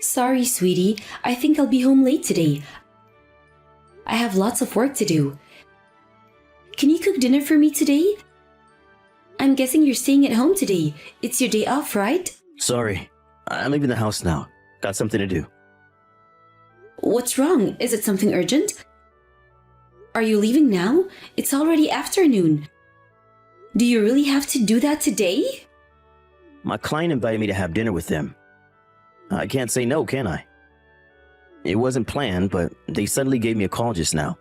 Sorry, sweetie. I think I'll be home late today. I have lots of work to do. Can you cook dinner for me today? I'm guessing you're staying at home today. It's your day off, right? Sorry, I'm leaving the house now. Got something to do. What's wrong? Is it something urgent? Are you leaving now? It's already afternoon. Do you really have to do that today? My client invited me to have dinner with them. I can't say no, can I? It wasn't planned, but they suddenly gave me a call just now.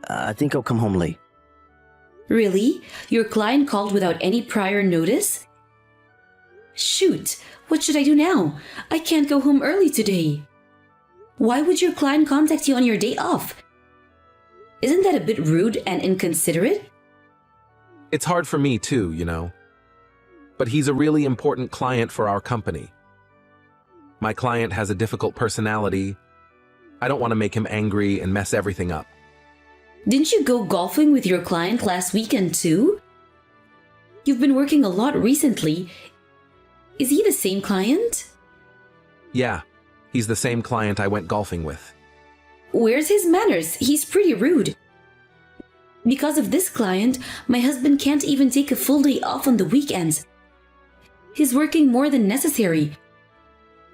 I think I'll come home late. Really? Your client called without any prior notice? Shoot, what should I do now? I can't go home early today. Why would your client contact you on your day off? Isn't that a bit rude and inconsiderate? It's hard for me too, you know. But he's a really important client for our company. My client has a difficult personality. I don't want to make him angry and mess everything up. Didn't you go golfing with your client last weekend too? You've been working a lot recently. Is he the same client? Yeah, he's the same client I went golfing with. Where's his manners? He's pretty rude. Because of this client, my husband can't even take a full day off on the weekends. He's working more than necessary.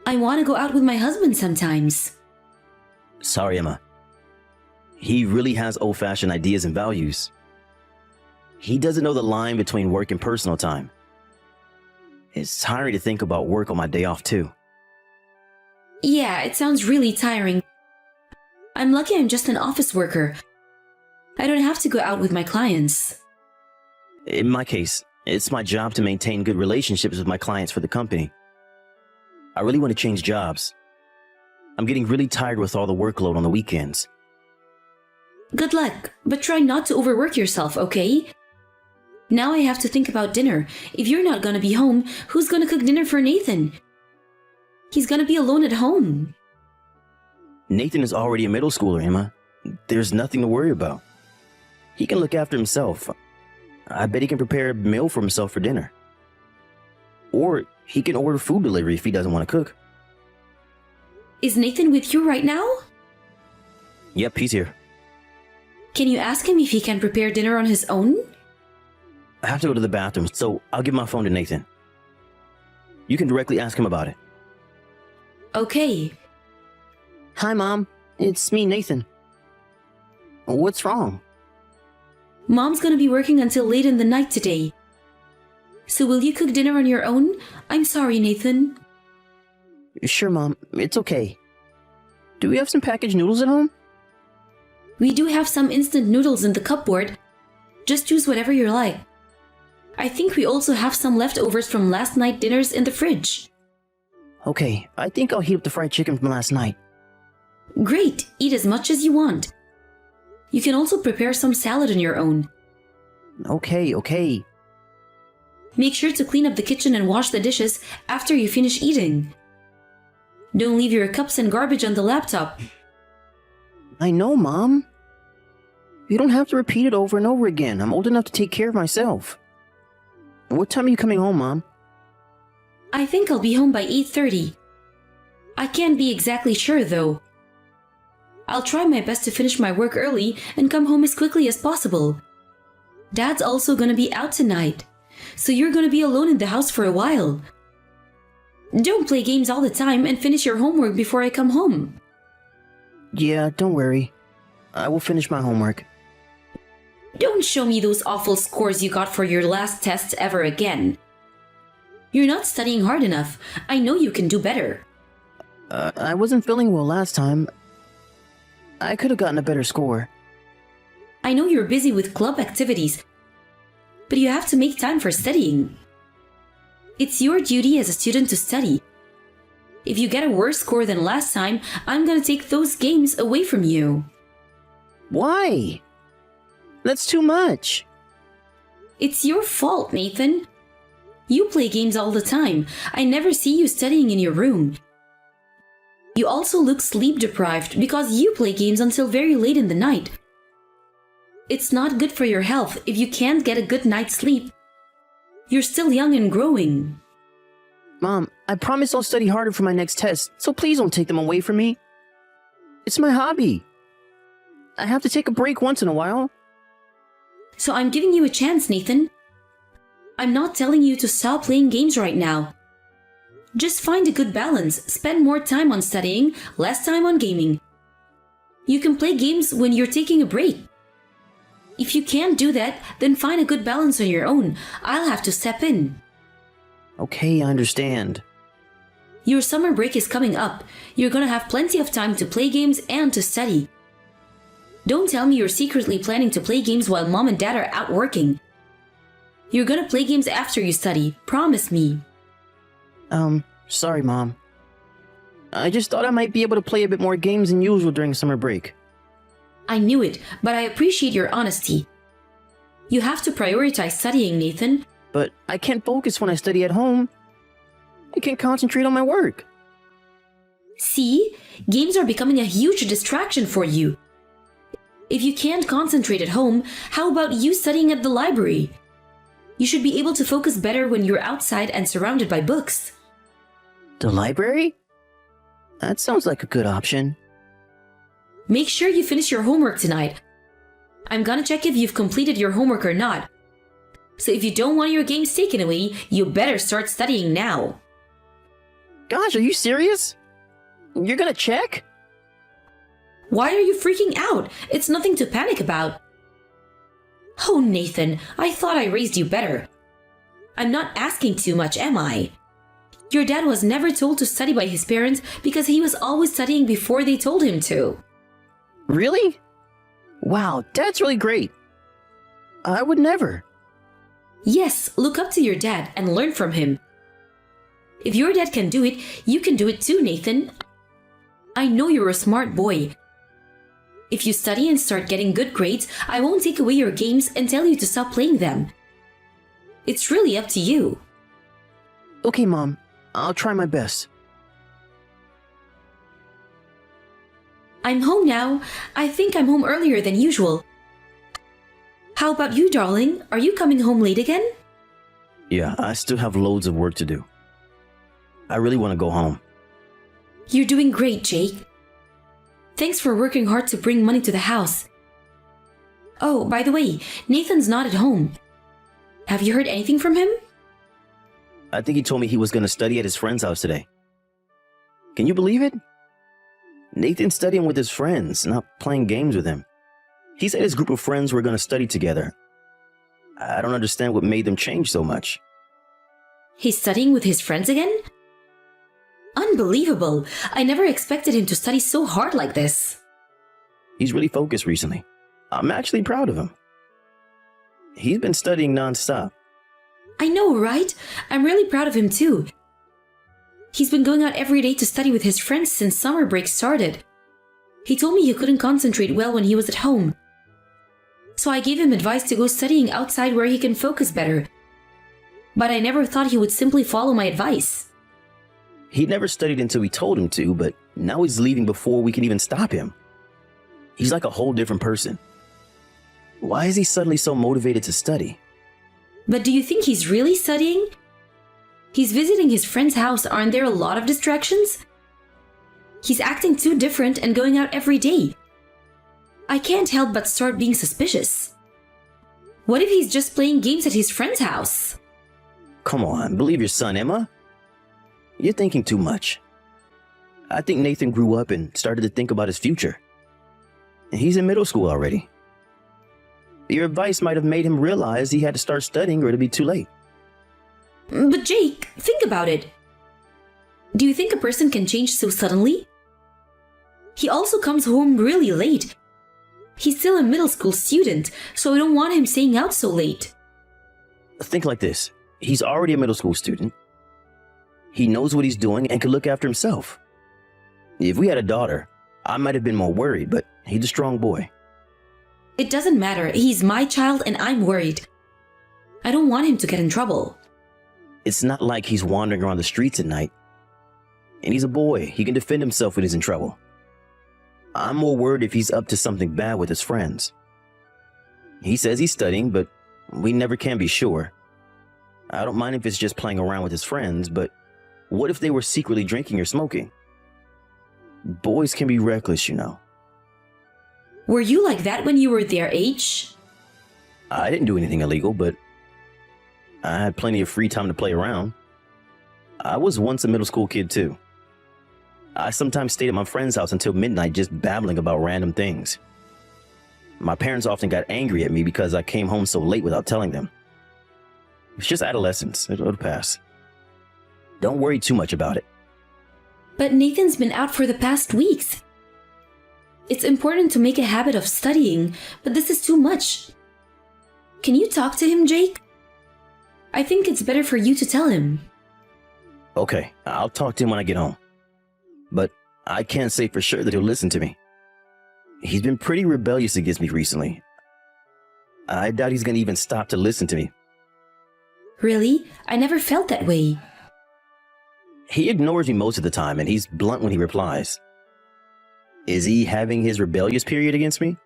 I want to go out with my husband sometimes. Sorry, Emma. He really has old-fashioned ideas and values. He doesn't know the line between work and personal time. It's tiring to think about work on my day off, too. Yeah, it sounds really tiring. I'm lucky I'm just an office worker. I don't have to go out with my clients. In my case, it's my job to maintain good relationships with my clients for the company. I really want to change jobs. I'm getting really tired with all the workload on the weekends. Good luck, but try not to overwork yourself, okay? Now I have to think about dinner. If you're not gonna be home, who's gonna cook dinner for Nathan? He's gonna be alone at home. Nathan is already a middle schooler, Emma. There's nothing to worry about. He can look after himself. I bet he can prepare a meal for himself for dinner. Or he can order food delivery if he doesn't want to cook. Is Nathan with you right now? Yep, he's here. Can you ask him if he can prepare dinner on his own? I have to go to the bathroom, so I'll give my phone to Nathan. You can directly ask him about it. Okay. Hi, Mom. It's me, Nathan. What's wrong? Mom's gonna be working until late in the night today. So will you cook dinner on your own? I'm sorry, Nathan. Sure, Mom. It's okay. Do we have some packaged noodles at home? We do have some instant noodles in the cupboard. Just choose whatever you like. I think we also have some leftovers from last night's dinners in the fridge. Okay, I think I'll heat up the fried chicken from last night. Great, eat as much as you want. You can also prepare some salad on your own. Okay. Make sure to clean up the kitchen and wash the dishes after you finish eating. Don't leave your cups and garbage on the laptop. I know, Mom. You don't have to repeat it over and over again. I'm old enough to take care of myself. What time are you coming home, Mom? I think I'll be home by 8:30. I can't be exactly sure though. I'll try my best to finish my work early and come home as quickly as possible. Dad's also gonna be out tonight, so you're gonna be alone in the house for a while. Don't play games all the time and finish your homework before I come home. Yeah, don't worry. I will finish my homework. Don't show me those awful scores you got for your last test ever again. You're not studying hard enough. I know you can do better. I wasn't feeling well last time. I could have gotten a better score. I know you're busy with club activities, but you have to make time for studying. It's your duty as a student to study. If you get a worse score than last time, I'm gonna take those games away from you. Why? That's too much. It's your fault, Nathan. You play games all the time. I never see you studying in your room. You also look sleep deprived because you play games until very late in the night. It's not good for your health if you can't get a good night's sleep. You're still young and growing. Mom, I promise I'll study harder for my next test, so please don't take them away from me. It's my hobby. I have to take a break once in a while. So I'm giving you a chance, Nathan. I'm not telling you to stop playing games right now. Just find a good balance. Spend more time on studying, less time on gaming. You can play games when you're taking a break. If you can't do that, then find a good balance on your own. I'll have to step in. Okay, I understand. Your summer break is coming up. You're gonna have plenty of time to play games and to study. Don't tell me you're secretly planning to play games while mom and dad are out working. You're gonna play games after you study. Promise me. Sorry, Mom. I just thought I might be able to play a bit more games than usual during summer break. I knew it, but I appreciate your honesty. You have to prioritize studying, Nathan. But I can't focus when I study at home. I can't concentrate on my work. See? Games are becoming a huge distraction for you. If you can't concentrate at home, how about you studying at the library? You should be able to focus better when you're outside and surrounded by books. The library? That sounds like a good option. Make sure you finish your homework tonight. I'm gonna check if you've completed your homework or not. So if you don't want your games taken away, you better start studying now. Gosh, are you serious? You're gonna check? Why are you freaking out? It's nothing to panic about. Oh, Nathan, I thought I raised you better. I'm not asking too much, am I? Your dad was never told to study by his parents because he was always studying before they told him to. Really? Wow, Dad's really great. I would never. Yes, look up to your dad and learn from him. If your dad can do it, you can do it too, Nathan. I know you're a smart boy. If you study and start getting good grades, I won't take away your games and tell you to stop playing them. It's really up to you. Okay, Mom. I'll try my best. I'm home now. I think I'm home earlier than usual. How about you, darling? Are you coming home late again? Yeah, I still have loads of work to do. I really want to go home. You're doing great, Jake. Thanks for working hard to bring money to the house. Oh, by the way, Nathan's not at home. Have you heard anything from him? I think he told me he was going to study at his friend's house today. Can you believe it? Nathan's studying with his friends, not playing games with him. He said his group of friends were going to study together. I don't understand what made them change so much. He's studying with his friends again? Unbelievable! I never expected him to study so hard like this. He's really focused recently. I'm actually proud of him. He's been studying non-stop. I know, right? I'm really proud of him too. He's been going out every day to study with his friends since summer break started. He told me he couldn't concentrate well when he was at home. So I gave him advice to go studying outside where he can focus better. But I never thought he would simply follow my advice. He never studied until we told him to, but now he's leaving before we can even stop him. He's like a whole different person. Why is he suddenly so motivated to study? But do you think he's really studying? He's visiting his friend's house. Aren't there a lot of distractions? He's acting too different and going out every day. I can't help but start being suspicious. What if he's just playing games at his friend's house? Come on, believe your son, Emma. You're thinking too much. I think Nathan grew up and started to think about his future. And he's in middle school already. Your advice might have made him realize he had to start studying or it'd be too late. But Jake, think about it. Do you think a person can change so suddenly? He also comes home really late. He's still a middle school student, so I don't want him staying out so late. Think like this. He's already a middle school student. He knows what he's doing and can look after himself. If we had a daughter, I might have been more worried, but he's a strong boy. It doesn't matter. He's my child and I'm worried. I don't want him to get in trouble. It's not like he's wandering around the streets at night. And he's a boy. He can defend himself when he's in trouble. I'm more worried if he's up to something bad with his friends. He says he's studying, but we never can be sure. I don't mind if it's just playing around with his friends, but What if they were secretly drinking or smoking? Boys can be reckless, you know. Were you like that when you were their age? I didn't do anything illegal, but I had plenty of free time to play around. I was once a middle school kid too. I sometimes stayed at my friend's house until midnight just babbling about random things. My parents often got angry at me because I came home so late without telling them. It's just adolescence. It'll pass. Don't worry too much about it. But Nathan's been out for the past weeks. It's important to make a habit of studying, but this is too much. Can you talk to him, Jake? I think it's better for you to tell him. Okay, I'll talk to him when I get home. But I can't say for sure that he'll listen to me. He's been pretty rebellious against me recently. I doubt he's gonna even stop to listen to me. Really? I never felt that way. He ignores me most of the time, and he's blunt when he replies. Is he having his rebellious period against me?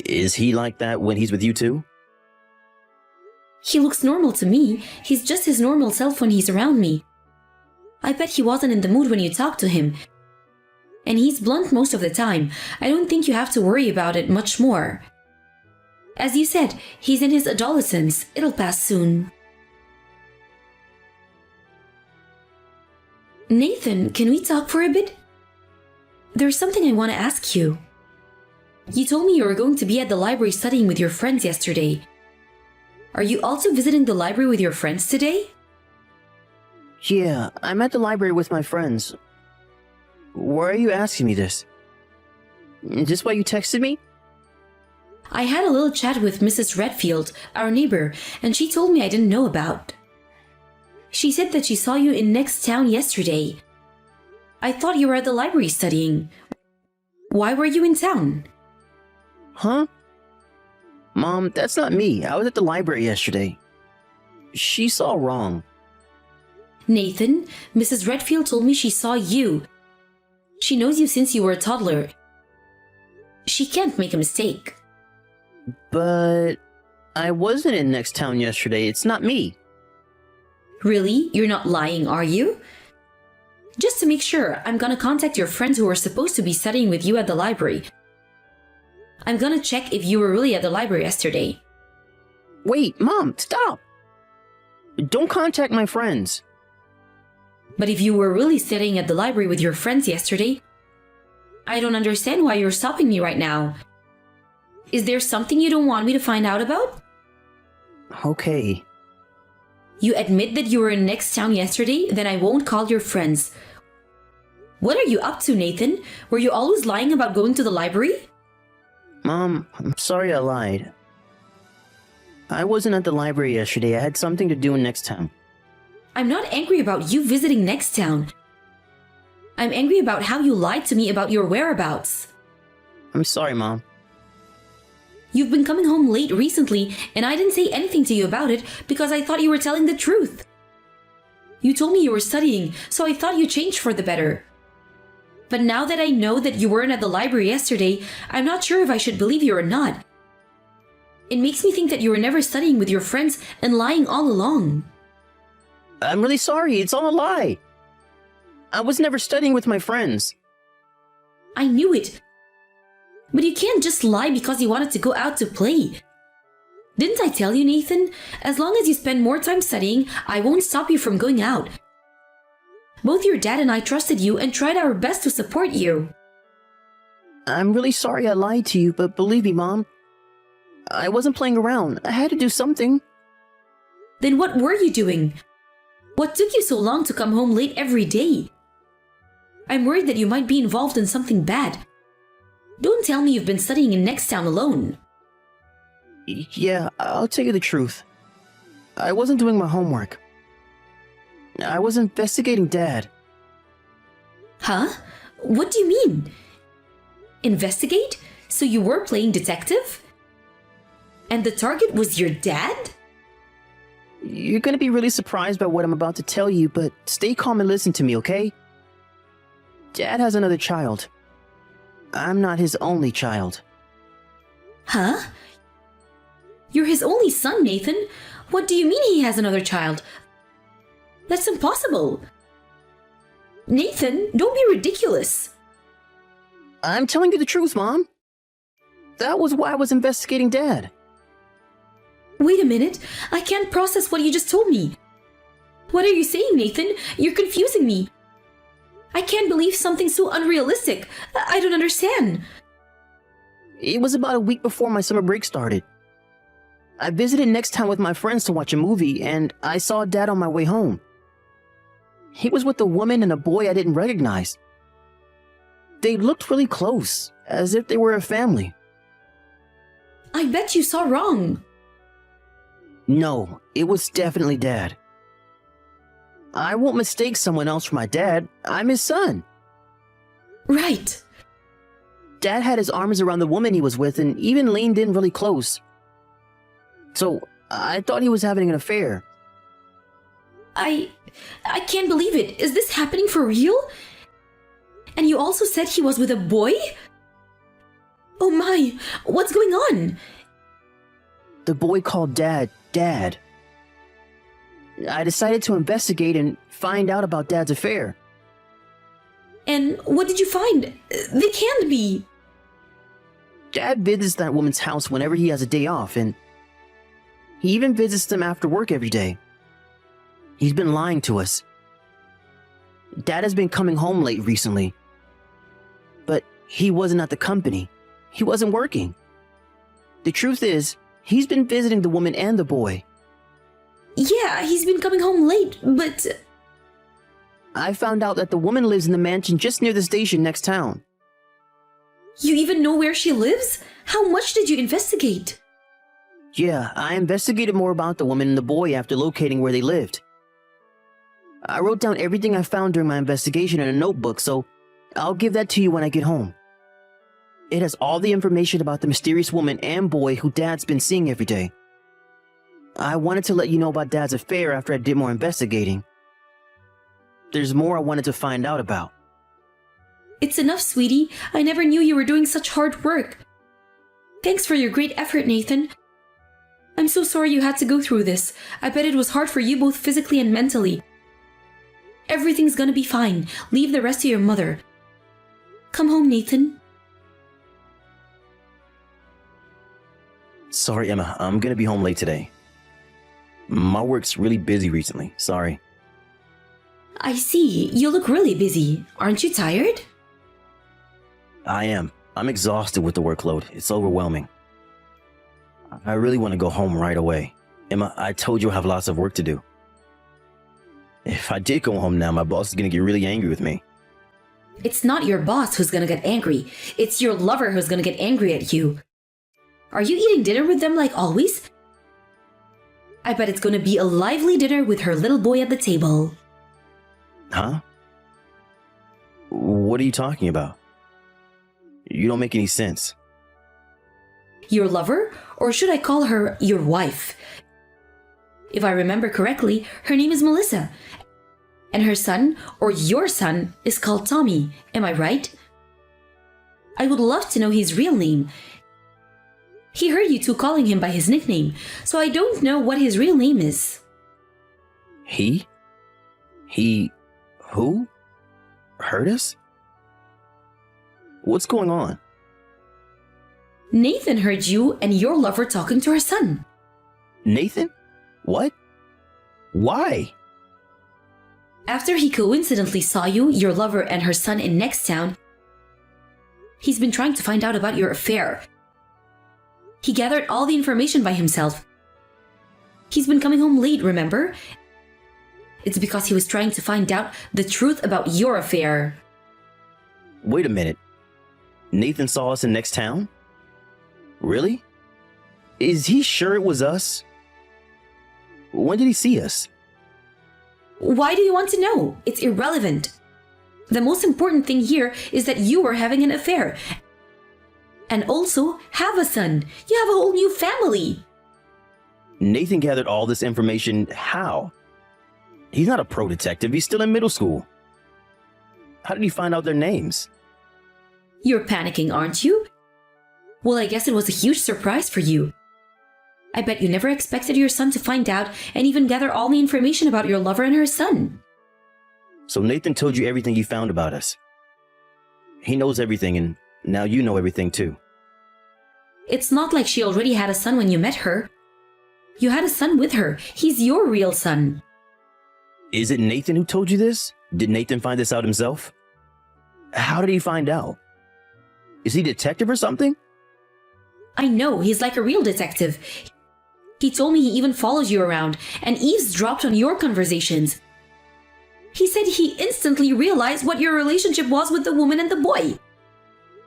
Is he like that when he's with you too? He looks normal to me. He's just his normal self when he's around me. I bet he wasn't in the mood when you talked to him. And he's blunt most of the time. I don't think you have to worry about it much more. As you said, he's in his adolescence. It'll pass soon. Nathan, can we talk for a bit? There's something I want to ask you. You told me you were going to be at the library studying with your friends yesterday. Are you also visiting the library with your friends today? Yeah, I'm at the library with my friends. Why are you asking me this? Is this why you texted me? I had a little chat with Mrs. Redfield, our neighbor, and she told me I didn't know about. She said that she saw you in next town yesterday. I thought you were at the library studying. Why were you in town? Huh? Mom, that's not me. I was at the library yesterday. She saw wrong. Nathan, Mrs. Redfield told me she saw you. She knows you since you were a toddler. She can't make a mistake. But I wasn't in next town yesterday. It's not me. Really? You're not lying, are you? Just to make sure, I'm gonna contact your friends who were supposed to be studying with you at the library. I'm gonna check if you were really at the library yesterday. Wait, Mom, stop! Don't contact my friends. But if you were really studying at the library with your friends yesterday, I don't understand why you're stopping me right now. Is there something you don't want me to find out about? Okay. You admit that you were in next town yesterday, then I won't call your friends. What are you up to, Nathan? Were you always lying about going to the library? Mom, I'm sorry I lied. I wasn't at the library yesterday. I had something to do in next town. I'm not angry about you visiting next town. I'm angry about how you lied to me about your whereabouts. I'm sorry, Mom. You've been coming home late recently, and I didn't say anything to you about it because I thought you were telling the truth. You told me you were studying, so I thought you changed for the better. But now that I know that you weren't at the library yesterday, I'm not sure if I should believe you or not. It makes me think that you were never studying with your friends and lying all along. I'm really sorry. It's all a lie. I was never studying with my friends. I knew it. But you can't just lie because you wanted to go out to play. Didn't I tell you, Nathan? As long as you spend more time studying, I won't stop you from going out. Both your dad and I trusted you and tried our best to support you. I'm really sorry I lied to you, but believe me, Mom, I wasn't playing around. I had to do something. Then what were you doing? What took you so long to come home late every day? I'm worried that you might be involved in something bad. Don't tell me you've been studying in next town alone. Yeah, I'll tell you the truth. I wasn't doing my homework. I was investigating Dad. Huh? What do you mean? Investigate? So you were playing detective? And the target was your dad? You're gonna be really surprised by what I'm about to tell you, but stay calm and listen to me, okay? Dad has another child. I'm not his only child. Huh? You're his only son, Nathan. What do you mean he has another child? That's impossible. Nathan, don't be ridiculous. I'm telling you the truth, Mom. That was why I was investigating Dad. Wait a minute. I can't process what you just told me. What are you saying, Nathan? You're confusing me. I can't believe something so unrealistic. I don't understand. It was about a week before my summer break started. I visited next town with my friends to watch a movie, and I saw Dad on my way home. He was with a woman and a boy I didn't recognize. They looked really close, as if they were a family. I bet you saw wrong. No, it was definitely Dad. I won't mistake someone else for my dad. I'm his son. Right. Dad had his arms around the woman he was with and even leaned in really close. So, I thought he was having an affair. I can't believe it. Is this happening for real? And you also said he was with a boy? Oh my, what's going on? The boy called Dad, Dad. I decided to investigate and find out about Dad's affair. And what did you find? They can't be. Dad visits that woman's house whenever he has a day off, and he even visits them after work every day. He's been lying to us. Dad has been coming home late recently. But he wasn't at the company. He wasn't working. The truth is, he's been visiting the woman and the boy. Yeah, he's been coming home late, but... I found out that the woman lives in the mansion just near the station next town. You even know where she lives? How much did you investigate? Yeah, I investigated more about the woman and the boy after locating where they lived. I wrote down everything I found during my investigation in a notebook, so I'll give that to you when I get home. It has all the information about the mysterious woman and boy who Dad's been seeing every day. I wanted to let you know about Dad's affair after I did more investigating. There's more I wanted to find out about. It's enough, sweetie. I never knew you were doing such hard work. Thanks for your great effort, Nathan. I'm so sorry you had to go through this. I bet it was hard for you both physically and mentally. Everything's gonna be fine. Leave the rest to your mother. Come home, Nathan. Sorry, Emma. I'm gonna be home late today. My work's really busy recently. Sorry. I see. You look really busy. Aren't you tired? I am. I'm exhausted with the workload. It's overwhelming. I really want to go home right away. Emma, I told you I have lots of work to do. If I did go home now, my boss is going to get really angry with me. It's not your boss who's gonna get angry. It's your lover who's gonna get angry at you. Are you eating dinner with them like always? I bet it's gonna be a lively dinner with her little boy at the table. Huh? What are you talking about? You don't make any sense. Your lover? Or should I call her your wife? If I remember correctly, her name is Melissa. And her son, or your son, is called Tommy. Am I right? I would love to know his real name. He heard you two calling him by his nickname, so I don't know what his real name is. He? Who? Heard us? What's going on? Nathan heard you and your lover talking to her son. Nathan? What? Why? After he coincidentally saw you, your lover, and her son in next town, he's been trying to find out about your affair. He gathered all the information by himself. He's been coming home late, remember? It's because he was trying to find out the truth about your affair. Wait a minute. Nathan saw us in next town? Really? Is he sure it was us? When did he see us? Why do you want to know? It's irrelevant. The most important thing here is that you are having an affair. And also have a son. You have a whole new family. Nathan gathered all this information how? He's not a pro detective. He's still in middle school. How did he find out their names? You're panicking, aren't you? Well, I guess it was a huge surprise for you. I bet you never expected your son to find out and even gather all the information about your lover and her son. So Nathan told you everything he found about us. He knows everything, and now you know everything too. It's not like she already had a son when you met her. You had a son with her. He's your real son. Is it Nathan who told you this? Did Nathan find this out himself? How did he find out? Is he a detective or something? I know, he's like a real detective. He told me he even follows you around and eavesdropped on your conversations. He said he instantly realized what your relationship was with the woman and the boy.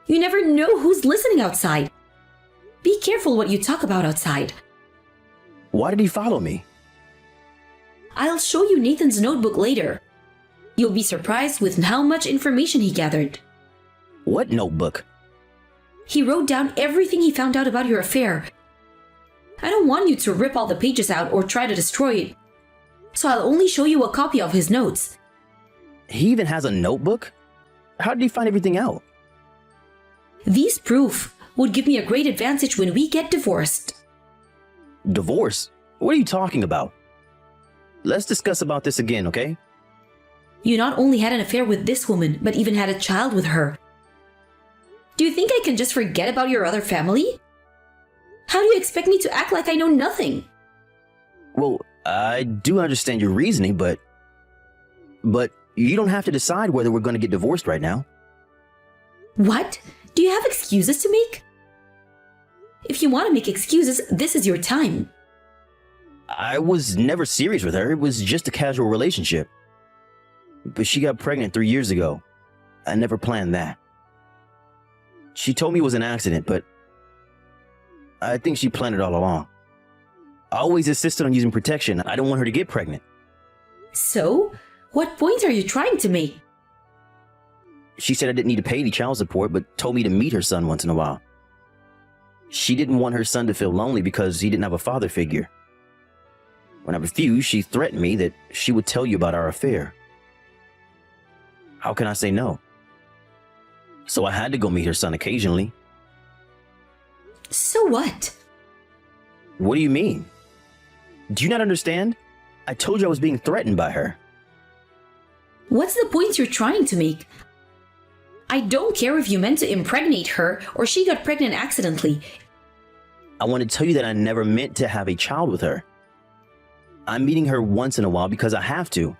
You never know who's listening outside. Be careful what you talk about outside. Why did he follow me? I'll show you Nathan's notebook later. You'll be surprised with how much information he gathered. What notebook? He wrote down everything he found out about your affair. I don't want you to rip all the pages out or try to destroy it, so I'll only show you a copy of his notes. He even has a notebook? How did he find everything out? These proof would give me a great advantage when we get divorced. Divorce? What are you talking about? Let's discuss about this again, okay? You not only had an affair with this woman, but even had a child with her. Do you think I can just forget about your other family? How do you expect me to act like I know nothing? Well, I do understand your reasoning, but you don't have to decide whether we're going to get divorced right now. What? Do you have excuses to make? If you want to make excuses, this is your time. I was never serious with her. It was just a casual relationship. But she got pregnant 3 years ago. I never planned that. She told me it was an accident, but I think she planned it all along. I always insisted on using protection. I don't want her to get pregnant. So, what point are you trying to make? She said I didn't need to pay any child support, but told me to meet her son once in a while. She didn't want her son to feel lonely because he didn't have a father figure. When I refused, she threatened me that she would tell you about our affair. How can I say no? So I had to go meet her son occasionally. So what? What do you mean? Do you not understand? I told you I was being threatened by her. What's the point you're trying to make? I don't care if you meant to impregnate her or she got pregnant accidentally. I want to tell you that I never meant to have a child with her. I'm meeting her once in a while because I have to.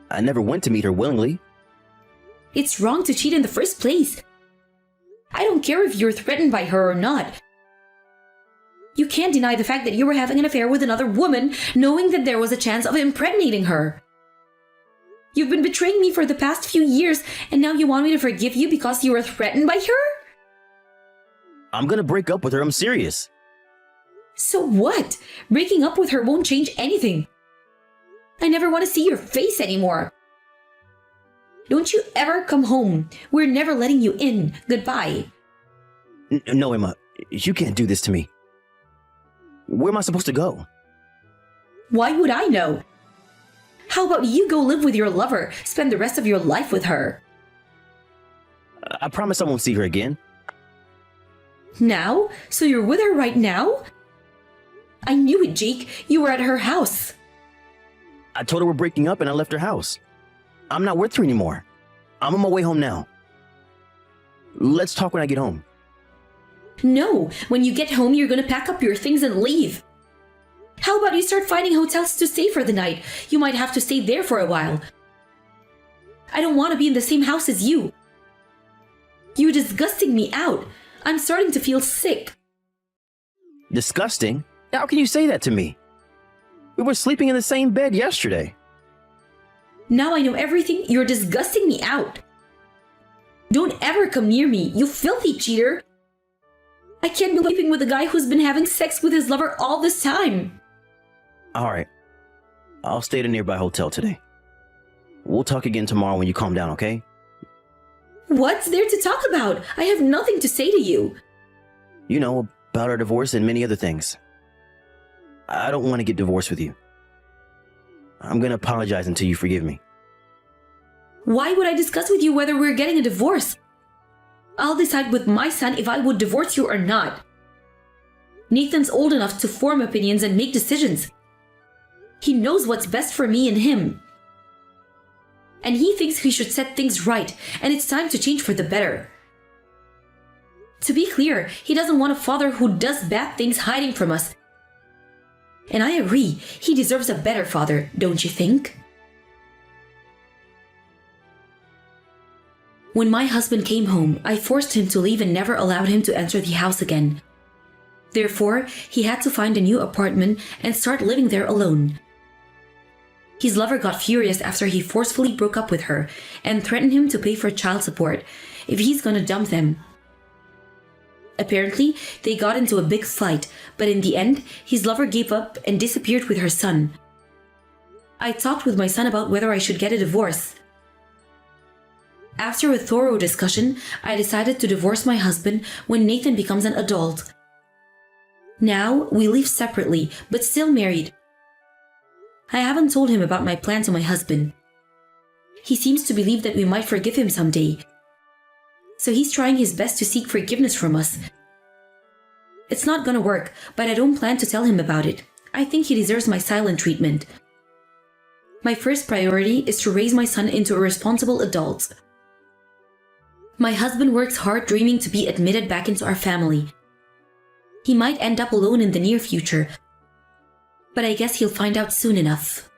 I never went to meet her willingly. It's wrong to cheat in the first place. I don't care if you're threatened by her or not. You can't deny the fact that you were having an affair with another woman, knowing that there was a chance of impregnating her. You've been betraying me for the past few years, and now you want me to forgive you because you were threatened by her? I'm gonna break up with her, I'm serious. So what? Breaking up with her won't change anything. I never want to see your face anymore. Don't you ever come home. We're never letting you in. Goodbye. No, Emma, you can't do this to me. Where am I supposed to go? Why would I know? How about you go live with your lover, spend the rest of your life with her? I promise I won't see her again. Now? So you're with her right now? I knew it, Jake. You were at her house. I told her we're breaking up and I left her house. I'm not with her anymore. I'm on my way home now. Let's talk when I get home. No, when you get home, you're gonna pack up your things and leave. How about you start finding hotels to stay for the night? You might have to stay there for a while. I don't want to be in the same house as you. You're disgusting me out. I'm starting to feel sick. Disgusting? How can you say that to me? We were sleeping in the same bed yesterday. Now I know everything. You're disgusting me out. Don't ever come near me, you filthy cheater. I can't be sleeping with a guy who's been having sex with his lover all this time. Alright. I'll stay at a nearby hotel today. We'll talk again tomorrow when you calm down, okay? What's there to talk about? I have nothing to say to you. You know, about our divorce and many other things. I don't want to get divorced with you. I'm gonna apologize until you forgive me. Why would I discuss with you whether we're getting a divorce? I'll decide with my son if I would divorce you or not. Nathan's old enough to form opinions and make decisions. He knows what's best for me and him. And he thinks we should set things right, and it's time to change for the better. To be clear, he doesn't want a father who does bad things hiding from us. And I agree, he deserves a better father, don't you think? When my husband came home, I forced him to leave and never allowed him to enter the house again. Therefore, he had to find a new apartment and start living there alone. His lover got furious after he forcefully broke up with her and threatened him to pay for child support if he's gonna dump them. Apparently, they got into a big fight, but in the end, his lover gave up and disappeared with her son. I talked with my son about whether I should get a divorce. After a thorough discussion, I decided to divorce my husband when Nathan becomes an adult. Now, we live separately, but still married. I haven't told him about my plan to my husband. He seems to believe that we might forgive him someday. So he's trying his best to seek forgiveness from us. It's not gonna work, but I don't plan to tell him about it. I think he deserves my silent treatment. My first priority is to raise my son into a responsible adult. My husband works hard dreaming to be admitted back into our family. He might end up alone in the near future, but I guess he'll find out soon enough.